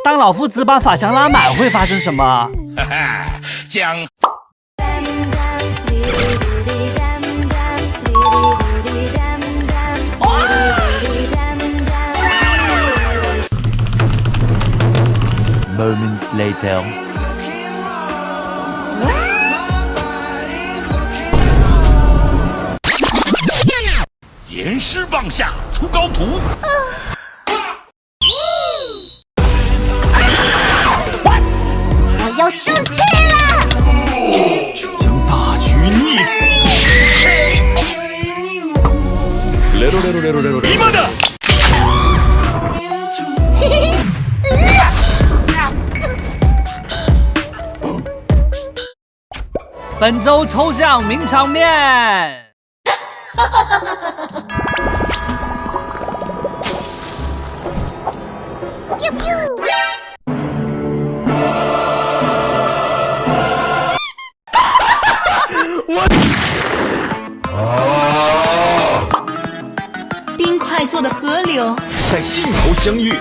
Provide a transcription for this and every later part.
当老夫子把法强拉满会发生什么？哈哈，将。Moments later. 严师棒下出高徒。我要生气了！将大局逆转。今的。本周抽象名场面。冰块做的河流在尽头相遇。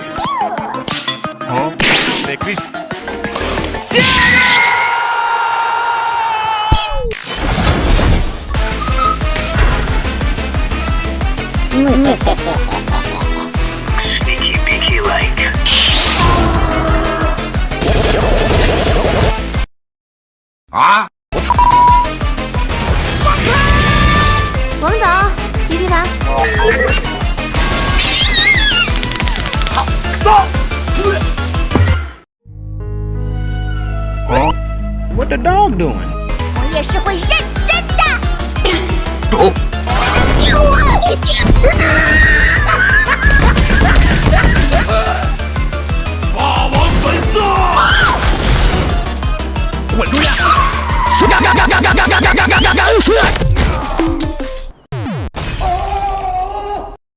啊！王总，皮皮糖。好，走。What the dog doing? 我也是会认真的。走。霸王本色。稳住呀！